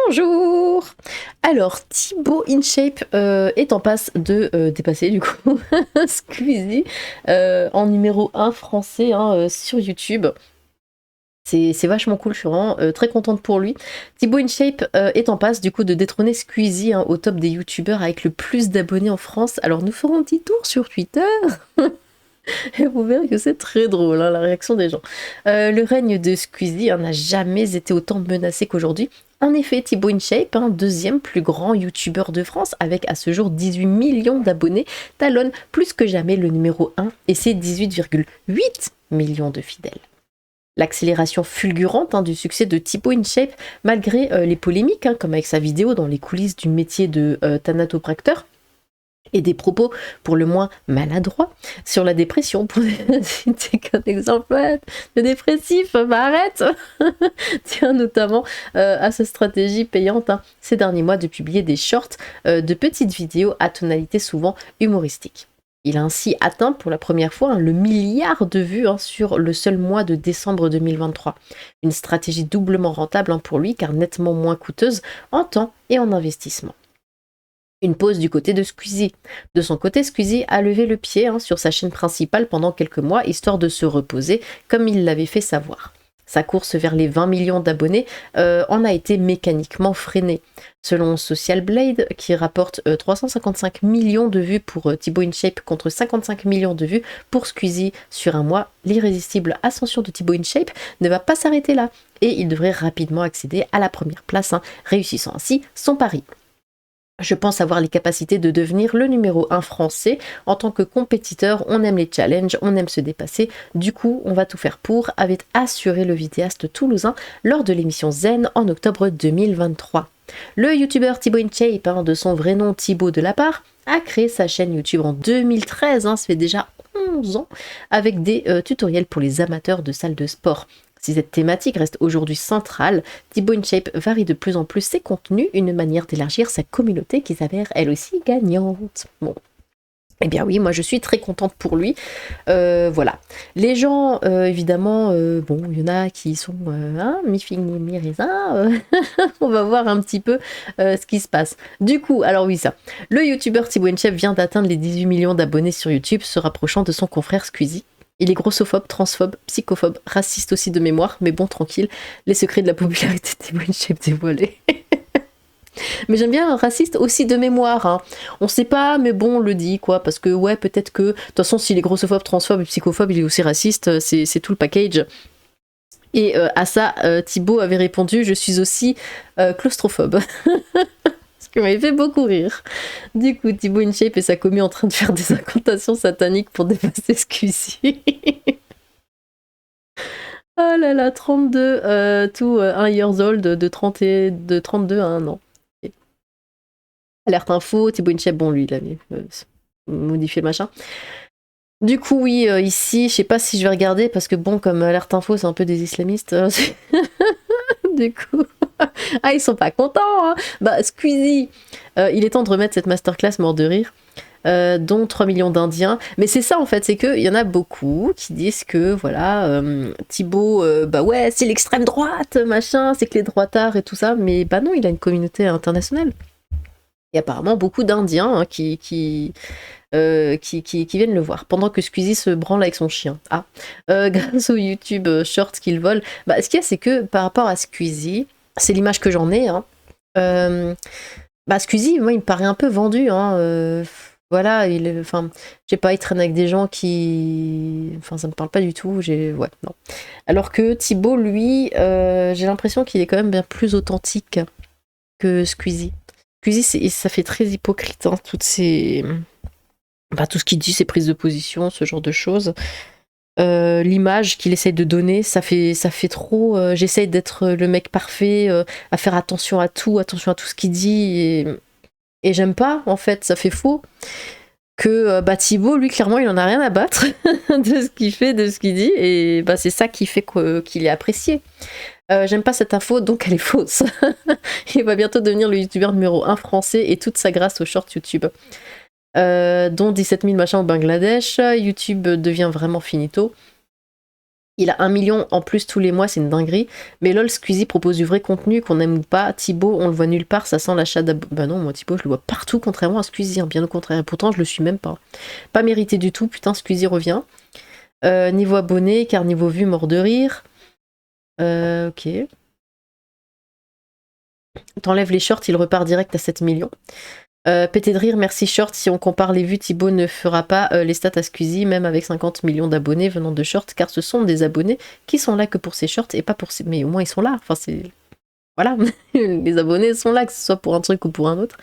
Bonjour! Alors, Thibaut InShape est en passe de dépasser du coup Squeezie en numéro 1 français hein, sur YouTube. C'est vachement cool, je suis vraiment très contente pour lui. Thibaut InShape est en passe du coup de détrôner Squeezie hein, au top des youtubeurs avec le plus d'abonnés en France. Alors nous ferons un petit tour sur Twitter et vous verrez que c'est très drôle hein, la réaction des gens. Le règne de Squeezie hein, n'a jamais été autant menacé qu'aujourd'hui. En effet, Thibaut InShape, hein, deuxième plus grand youtubeur de France, avec à ce jour 18 millions d'abonnés, talonne plus que jamais le numéro 1 et ses 18,8 millions de fidèles. L'accélération fulgurante hein, du succès de Thibaut InShape, malgré les polémiques, hein, comme avec sa vidéo dans les coulisses du métier de thanatopracteur, et des propos pour le moins maladroits sur la dépression, pour citer qu'un exemple de dépressif, bah arrête tient notamment à sa stratégie payante hein, ces derniers mois de publier des shorts de petites vidéos à tonalité souvent humoristique. Il a ainsi atteint pour la première fois hein, le milliard de vues hein, sur le seul mois de décembre 2023. Une stratégie doublement rentable hein, pour lui car nettement moins coûteuse en temps et en investissement. Une pause du côté de Squeezie. De son côté, Squeezie a levé le pied hein, sur sa chaîne principale pendant quelques mois, histoire de se reposer, comme il l'avait fait savoir. Sa course vers les 20 millions d'abonnés en a été mécaniquement freinée. Selon Social Blade, qui rapporte 355 millions de vues pour Thibaut InShape contre 55 millions de vues pour Squeezie sur un mois, l'irrésistible ascension de Thibaut InShape ne va pas s'arrêter là, et il devrait rapidement accéder à la première place, hein, réussissant ainsi son pari. Je pense avoir les capacités de devenir le numéro 1 français. En tant que compétiteur, on aime les challenges, on aime se dépasser. Du coup, on va tout faire pour, avait assuré le vidéaste toulousain lors de l'émission Zen en octobre 2023. Le youtubeur Thibaut InShape, hein, de son vrai nom Thibaut Delapart, a créé sa chaîne YouTube en 2013, hein, ça fait déjà 11 ans, avec des tutoriels pour les amateurs de salles de sport. Si cette thématique reste aujourd'hui centrale, Thibaut InShape varie de plus en plus ses contenus, une manière d'élargir sa communauté qui s'avère elle aussi gagnante. Bon. Eh bien oui, moi je suis très contente pour lui. Voilà. Les gens, évidemment, bon, il y en a qui sont mi-figue, mi-raisin. On va voir un petit peu ce qui se passe. Du coup, alors oui, ça. Le youtubeur Thibaut InShape vient d'atteindre les 18 millions d'abonnés sur YouTube, se rapprochant de son confrère Squeezie. Il est grossophobe, transphobe, psychophobe, raciste aussi de mémoire, mais bon, tranquille, les secrets de la popularité de Thibaut InShape dévoilés. Mais j'aime bien raciste aussi de mémoire, hein. On sait pas, mais bon, on le dit, quoi, parce que, ouais, peut-être que, de toute façon, s'il est grossophobe, transphobe et psychophobe, il est aussi raciste, c'est tout le package. Et à ça, Thibaut avait répondu, je suis aussi claustrophobe. Ce qui m'avait fait beaucoup rire. Du coup, Thibaut InShape et sa commu en train de faire des incantations sataniques pour dépasser Squeezie. Oh là là, 32 to 1 years old, de 32 à 1 an. Okay. Alerte info, Thibaut InShape, bon lui, il avait modifié le machin. Du coup, oui, ici, je sais pas si je vais regarder, parce que bon, comme alerte info, c'est un peu des islamistes. Du coup... Ah, ils sont pas contents, hein. Bah, Squeezie, il est temps de remettre cette masterclass mort de rire. Dont 3 millions d'Indiens. Mais c'est ça en fait, c'est qu'il y en a beaucoup qui disent que voilà, Thibaut, bah ouais, c'est l'extrême droite, machin, c'est que les droitards et tout ça, mais bah non, il a une communauté internationale. Il y a apparemment beaucoup d'Indiens hein, qui viennent le voir, pendant que Squeezie se branle avec son chien. Ah, grâce au YouTube Shorts qu'il vole, bah ce qu'il y a, c'est que par rapport à Squeezie, c'est l'image que j'en ai, hein, bah Squeezie, moi, il me paraît un peu vendu, hein, voilà, enfin, je sais pas, il traîne avec des gens qui... Enfin, ça me parle pas du tout, ouais, non. Alors que Thibaut, lui, j'ai l'impression qu'il est quand même bien plus authentique que Squeezie. Squeezie, ça fait très hypocrite, hein, toutes ces... Bah, tout ce qu'il dit, ses prises de position, ce genre de choses. L'image qu'il essaye de donner, ça fait trop... j'essaye d'être le mec parfait, à faire attention à tout ce qu'il dit, et j'aime pas, en fait, ça fait faux. Que bah, Thibaut, lui, clairement, il en a rien à battre de ce qu'il fait, de ce qu'il dit, et bah, c'est ça qui fait qu'il est apprécié. J'aime pas cette info, donc elle est fausse. Il va bientôt devenir le youtubeur numéro 1 français, et toute sa grâce aux shorts YouTube. Dont 17 000 machins au Bangladesh, YouTube devient vraiment finito. Il a 1 million en plus tous les mois, c'est une dinguerie. Mais lol, Squeezie propose du vrai contenu, qu'on aime ou pas. Thibaut, on le voit nulle part, ça sent l'achat d'abonnés. Bah non, moi Thibaut, je le vois partout, contrairement à Squeezie, hein, bien au contraire. Et pourtant, je le suis même pas. Pas mérité du tout, putain, Squeezie revient. Niveau abonné, car niveau vue, mort de rire. Ok. T'enlèves les shorts, il repart direct à 7 millions. Pété de rire, merci short. Si on compare les vues, Thibaut ne fera pas les stats à Squeezie, même avec 50 millions d'abonnés venant de shorts, car ce sont des abonnés qui sont là que pour ces shorts et pas pour ces. Mais au moins ils sont là. Enfin, c'est. Voilà, les abonnés sont là, que ce soit pour un truc ou pour un autre.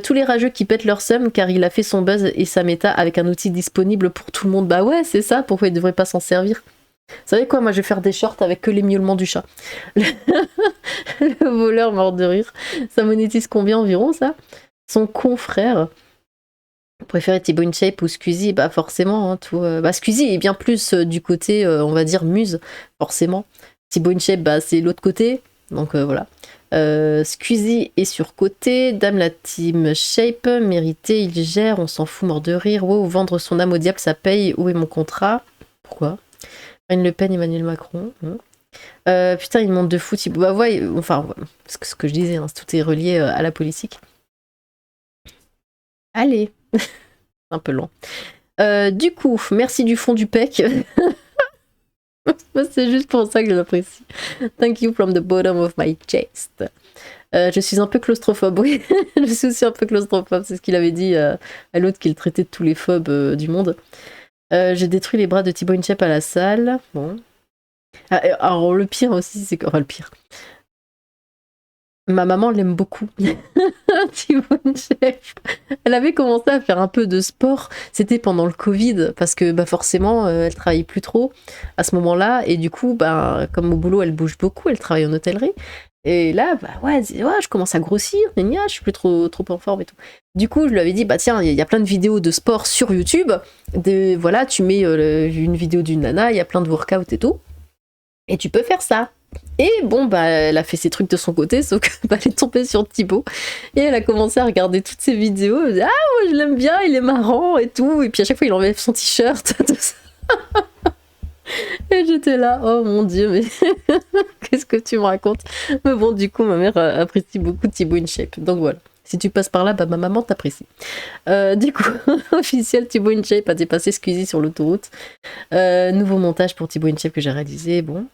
Tous les rageux qui pètent leur seum car il a fait son buzz et sa méta avec un outil disponible pour tout le monde. Bah ouais, c'est ça, pourquoi il devrait pas s'en servir? Vous savez quoi, moi je vais faire des shorts avec que les miaulements du chat. Le voleur mort de rire. Ça monétise combien environ ça? Son confrère. Vous préférez Thibaut InShape ou Squeezie? Bah forcément, hein, tout, bah Squeezie est bien plus du côté, on va dire, muse, forcément. Thibaut InShape, bah c'est l'autre côté, donc voilà. Squeezie est surcoté, Dame la team Shape, mérité, il gère, on s'en fout, mort de rire. Wow, vendre son âme au diable, ça paye, où est mon contrat? Pourquoi? Marine Le Pen, Emmanuel Macron. Putain, il monte de fou, Thibaut. Bah ouais, enfin, ce que je disais, hein, tout est relié à la politique. Allez, un peu lent. Du coup, merci du fond du pec. C'est juste pour ça que je l'apprécie. Thank you from the bottom of my chest. Je suis un peu claustrophobe, oui. Je suis aussi un peu claustrophobe, c'est ce qu'il avait dit à l'autre qu'il traitait de tous les phobes du monde. J'ai détruit les bras de Thibaut InShape à la salle. Bon. Alors le pire aussi, c'est que... Enfin le pire. Ma maman l'aime beaucoup. Thibaut InShape. Elle avait commencé à faire un peu de sport. C'était pendant le Covid, parce que bah, forcément, elle travaillait plus trop à ce moment-là. Et du coup, bah, comme au boulot, elle bouge beaucoup, elle travaille en hôtellerie. Et là, bah ouais, elle disait, ouais, je commence à grossir, gna, je suis plus trop en forme et tout. Du coup, je lui avais dit, bah tiens, il y a plein de vidéos de sport sur YouTube. Voilà, tu mets une vidéo d'une nana, il y a plein de workouts et tout. Et tu peux faire ça. Et bon, bah, elle a fait ses trucs de son côté, sauf que bah, elle est tombée sur Thibaut. Et elle a commencé à regarder toutes ses vidéos. Elle dit, ah, moi je l'aime bien, il est marrant et tout. Et puis à chaque fois, il enlève son t-shirt, tout ça. Et j'étais là, oh mon dieu, mais qu'est-ce que tu me racontes? Mais bon, du coup, ma mère apprécie beaucoup Thibaut InShape. Donc voilà. Si tu passes par là, bah ma maman t'apprécie. Du coup, officiel, Thibaut InShape a dépassé Squeezie sur l'autoroute. Nouveau montage pour Thibaut InShape que j'ai réalisé. Bon.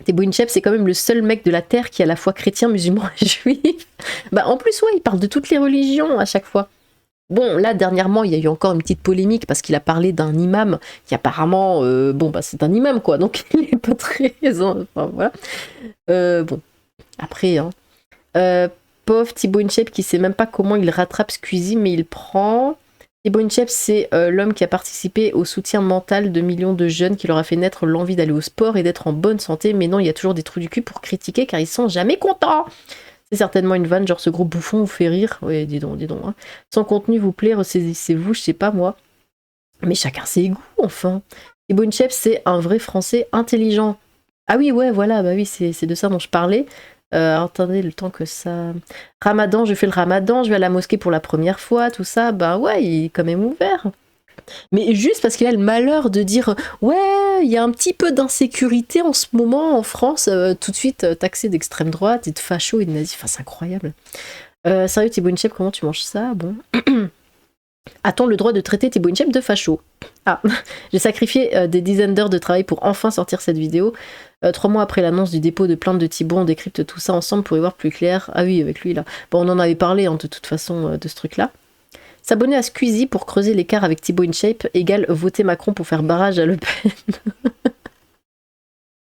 Thibaut InShape, c'est quand même le seul mec de la Terre qui est à la fois chrétien, musulman et juif. Bah en plus, ouais, il parle de toutes les religions à chaque fois. Bon, là, dernièrement, il y a eu encore une petite polémique parce qu'il a parlé d'un imam qui apparemment, bon, bah c'est un imam, quoi, donc il est pas très... Enfin, voilà. Bon, après, hein. Pauvre Thibaut InShape qui sait même pas comment il rattrape Squeezie, mais il prend... Thibaut InShape, c'est l'homme qui a participé au soutien mental de millions de jeunes, qui leur a fait naître l'envie d'aller au sport et d'être en bonne santé, mais non, il y a toujours des trous du cul pour critiquer car ils sont jamais contents. C'est certainement une vanne, genre ce gros bouffon vous fait rire. Oui, dis donc, hein. Son contenu vous plaît, ressaisissez-vous, je sais pas moi. Mais chacun ses goûts, enfin. Thibaut InShape, c'est un vrai français intelligent. Ah oui, ouais, voilà, bah oui, c'est de ça dont je parlais. Attendez, le temps que ça... Ramadan, je fais le ramadan, je vais à la mosquée pour la première fois, tout ça, bah ouais, il est quand même ouvert. Mais juste parce qu'il a le malheur de dire ouais, il y a un petit peu d'insécurité en ce moment en France, tout de suite taxé d'extrême droite et de facho et de nazi. Enfin, c'est incroyable. Sérieux, Thibaut InShape, comment tu manges ça? Bon. A-t-on le droit de traiter Thibaut InShape de facho? Ah, j'ai sacrifié des dizaines d'heures de travail pour enfin sortir cette vidéo. 3 mois après l'annonce du dépôt de plainte de Thibaut, on décrypte tout ça ensemble pour y voir plus clair. Ah oui, avec lui là. Bon, on en avait parlé hein, de toute façon de ce truc-là. S'abonner à Squeezie pour creuser l'écart avec Thibaut InShape égale voter Macron pour faire barrage à Le Pen.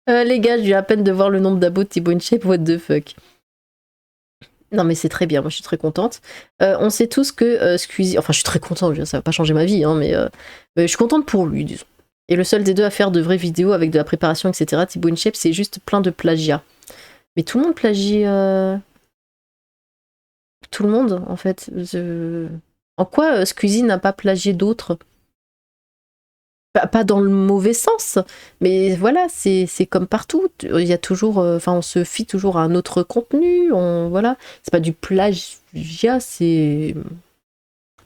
Les gars, j'ai eu à peine de voir le nombre d'abos de Thibaut InShape, what the fuck. Non mais c'est très bien, moi je suis très contente. On sait tous que Squeezie... Enfin je suis très contente, ça va pas changer ma vie, hein, mais je suis contente pour lui, disons. Et le seul des deux à faire de vraies vidéos avec de la préparation, etc. Thibaut InShape, c'est juste plein de plagiat. Mais tout le monde plagie... Tout le monde, en fait. En quoi Squeezie n'a pas plagié d'autres? Pas dans le mauvais sens, mais voilà, c'est comme partout. Il y a toujours, enfin, on se fie toujours à un autre contenu. Voilà, c'est pas du plagiat, c'est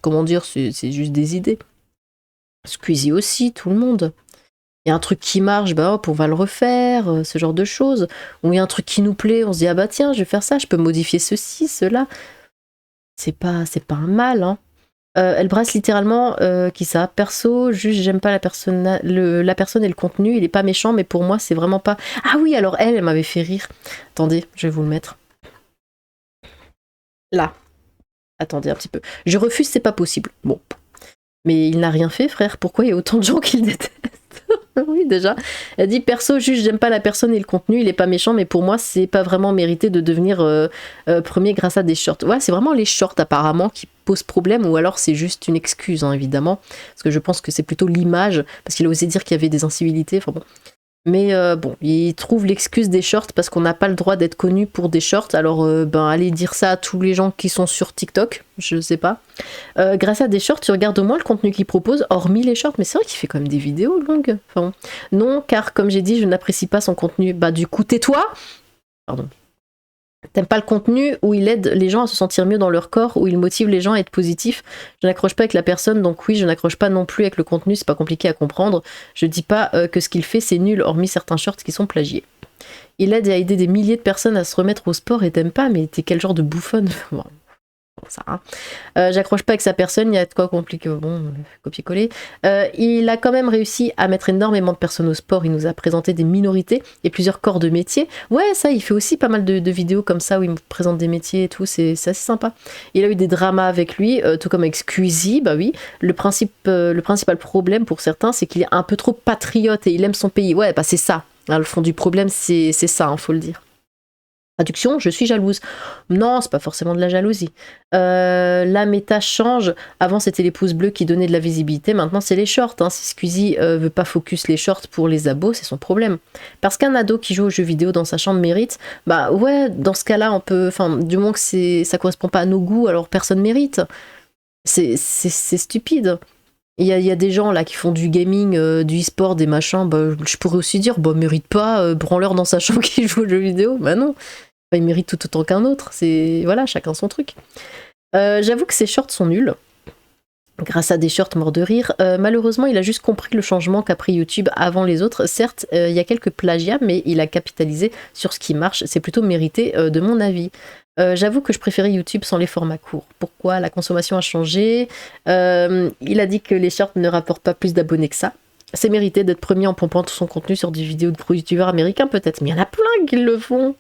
comment dire, c'est juste des idées. Squeezie aussi, tout le monde. Il y a un truc qui marche, bah hop, on va le refaire, ce genre de choses. Ou il y a un truc qui nous plaît, on se dit, ah bah tiens, je vais faire ça, je peux modifier ceci, cela. C'est pas un mal, hein. Elle brasse littéralement qui ça. Perso, juste j'aime pas la personne, la personne et le contenu, il est pas méchant, mais pour moi c'est vraiment pas. Ah oui, alors elle m'avait fait rire. Attendez, je vais vous le mettre. Là. Attendez un petit peu. Je refuse, c'est pas possible. Bon. Mais il n'a rien fait, frère. Pourquoi il y a autant de gens qui le détestent? Oui, déjà. Elle dit perso, juste j'aime pas la personne et le contenu, il est pas méchant, mais pour moi, c'est pas vraiment mérité de devenir premier grâce à des shorts. Ouais, c'est vraiment les shorts apparemment qui posent problème, ou alors c'est juste une excuse, hein, évidemment. Parce que je pense que c'est plutôt l'image, parce qu'il a osé dire qu'il y avait des incivilités. Enfin bon. Mais bon, il trouve l'excuse des shorts parce qu'on n'a pas le droit d'être connu pour des shorts. Alors, allez dire ça à tous les gens qui sont sur TikTok, je sais pas. Grâce à des shorts, tu regardes au moins le contenu qu'il propose, hormis les shorts. Mais c'est vrai qu'il fait quand même des vidéos longues. Enfin, non, car comme j'ai dit, je n'apprécie pas son contenu. Bah du coup, tais-toi. Pardon. T'aimes pas le contenu où il aide les gens à se sentir mieux dans leur corps, où il motive les gens à être positifs. Je n'accroche pas avec la personne, donc oui, je n'accroche pas non plus avec le contenu, c'est pas compliqué à comprendre. Je dis pas que ce qu'il fait c'est nul, hormis certains shorts qui sont plagiés. Il aide et a aidé des milliers de personnes à se remettre au sport et t'aimes pas, mais t'es quel genre de bouffonne? Bon, ça, hein. J'accroche pas avec sa personne, il y a de quoi compliquer, bon, copier-coller. Il a quand même réussi à mettre énormément de personnes au sport, il nous a présenté des minorités et plusieurs corps de métiers. Ouais, ça, il fait aussi pas mal de vidéos comme ça où il me présente des métiers et tout, c'est assez sympa. Il a eu des dramas avec lui, tout comme avec Squeezie, bah oui. Le principal problème pour certains, c'est qu'il est un peu trop patriote et il aime son pays. Ouais, bah c'est ça. Hein, le fond du problème, c'est ça, hein, faut le dire. Traduction, je suis jalouse. Non, c'est pas forcément de la jalousie. La méta change. Avant, c'était les pouces bleus qui donnaient de la visibilité. Maintenant, c'est les shorts. Hein. Si Squeezie veut pas focus les shorts pour les abos, c'est son problème. Parce qu'un ado qui joue aux jeux vidéo dans sa chambre mérite, bah ouais, dans ce cas-là, on peut. Enfin, du moment que ça correspond pas à nos goûts, alors personne mérite. C'est stupide. Il y a des gens là qui font du gaming, du e-sport, des machins, bah, je pourrais aussi dire, bah mérite pas, branleur dans sa chambre qui joue aux jeux vidéo. Bah non. Il mérite tout autant qu'un autre, c'est voilà, chacun son truc. J'avoue que ces shorts sont nuls, grâce à des shorts morts de rire. Malheureusement, il a juste compris le changement qu'a pris YouTube avant les autres. Certes, il y a quelques plagiats, mais il a capitalisé sur ce qui marche. C'est plutôt mérité, de mon avis. J'avoue que je préférais YouTube sans les formats courts. Pourquoi? La consommation a changé. Il a dit que les shorts ne rapportent pas plus d'abonnés que ça. C'est mérité d'être premier en pompant tout son contenu sur des vidéos de gros youtubeurs américains, peut-être, mais il y en a plein qui le font.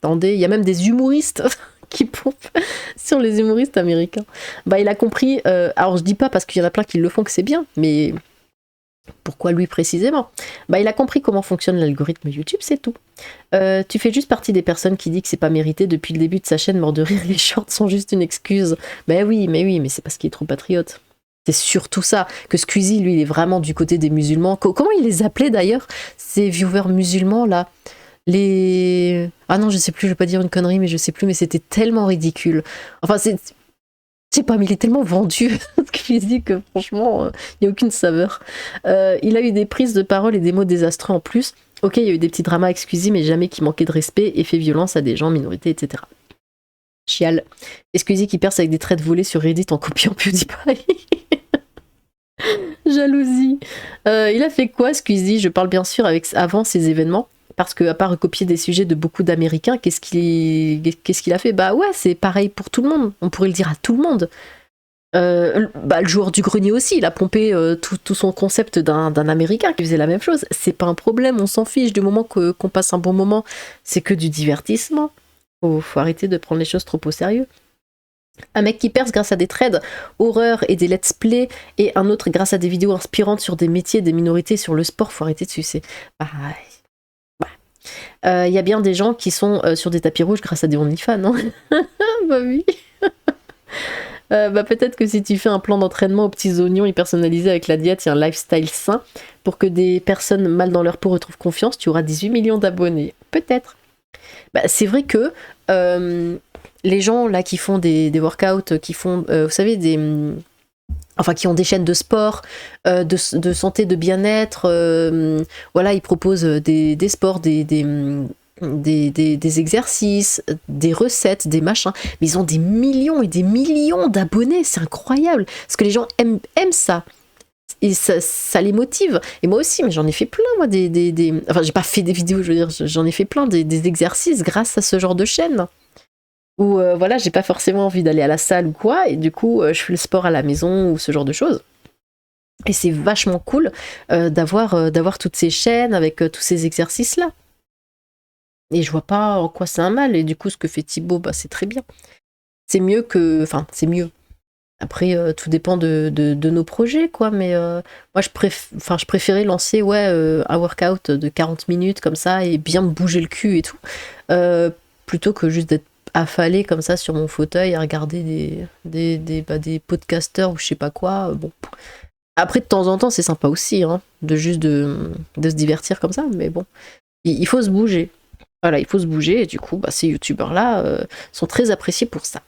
Attendez, il y a même des humoristes qui pompent sur les humoristes américains. Bah, il a compris. Alors, je dis pas parce qu'il y en a plein qui le font que c'est bien, mais pourquoi lui précisément? Bah, il a compris comment fonctionne l'algorithme YouTube, c'est tout. Tu fais juste partie des personnes qui disent que c'est pas mérité depuis le début de sa chaîne mort de rire. Les shorts sont juste une excuse. Mais oui, mais c'est parce qu'il est trop patriote. C'est surtout ça, que Squeezie, lui, il est vraiment du côté des musulmans. Comment il les appelait d'ailleurs, ces viewers musulmans là? Ah non, je sais plus, je vais pas dire une connerie, mais je sais plus, mais c'était tellement ridicule. Enfin, je sais pas, mais il est tellement vendu, Squeezie, que franchement, il n'y a aucune saveur. Il a eu des prises de parole et des mots désastreux en plus. Ok, il y a eu des petits dramas avec Squeezie, mais jamais qui manquait de respect et fait violence à des gens, minorités, etc. Chial. Et Squeezie qui perce avec des traits de volée sur Reddit en copiant PewDiePie. Jalousie. Il a fait quoi, Squeezie? Je parle bien sûr avant ces événements. Parce qu'à part recopier des sujets de beaucoup d'Américains, qu'est-ce qu'il a fait? Bah ouais, c'est pareil pour tout le monde. On pourrait le dire à tout le monde. Le joueur du grenier aussi, il a pompé tout son concept d'un Américain qui faisait la même chose. C'est pas un problème, on s'en fiche du moment qu'on passe un bon moment. C'est que du divertissement. Faut arrêter de prendre les choses trop au sérieux. Un mec qui perce grâce à des trades horreur et des let's play, et un autre grâce à des vidéos inspirantes sur des métiers, des minorités, sur le sport. Faut arrêter de sucer. Y a bien des gens qui sont sur des tapis rouges grâce à des OnlyFans, hein. Bah oui. Peut-être que si tu fais un plan d'entraînement aux petits oignons et personnalisé avec la diète et un lifestyle sain pour que des personnes mal dans leur peau retrouvent confiance, tu auras 18 millions d'abonnés. Peut-être. C'est vrai que les gens là qui font des workouts, qui font, vous savez, qui ont des chaînes de sport, de santé, de bien-être, voilà, ils proposent des sports, des exercices, des recettes, des machins, mais ils ont des millions et des millions d'abonnés, c'est incroyable, parce que les gens aiment ça. et ça les motive. Et moi aussi, mais j'en ai fait plein, moi, enfin, j'ai pas fait des vidéos, je veux dire, j'en ai fait plein des exercices grâce à ce genre de chaîne. Où, voilà, j'ai pas forcément envie d'aller à la salle ou quoi, et du coup, je fais le sport à la maison ou ce genre de choses. Et c'est vachement cool d'avoir toutes ces chaînes avec tous ces exercices-là. Et je vois pas en quoi c'est un mal. Et du coup, ce que fait Thibaut, bah, c'est très bien. C'est mieux que... Enfin, c'est mieux. Après, tout dépend de nos projets, quoi. Mais moi, je préférais lancer un workout de 40 minutes comme ça et bien me bouger le cul et tout. Plutôt que juste d'être affalée comme ça sur mon fauteuil à regarder des podcasters ou je sais pas quoi. Bon. Après, de temps en temps, c'est sympa aussi, hein, de se divertir comme ça. Mais bon, il faut se bouger. Voilà, il faut se bouger. Et du coup, bah, ces youtubeurs-là sont très appréciés pour ça.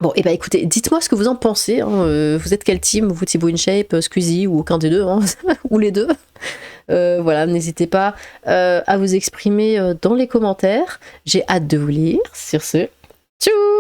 Bon, et bah écoutez, dites-moi ce que vous en pensez. Hein. Vous êtes quel team? Vous, Thibaut InShape, Squeezie ou aucun des deux, hein, ou les deux. Voilà, n'hésitez pas à vous exprimer dans les commentaires. J'ai hâte de vous lire. Sur ce, tchou!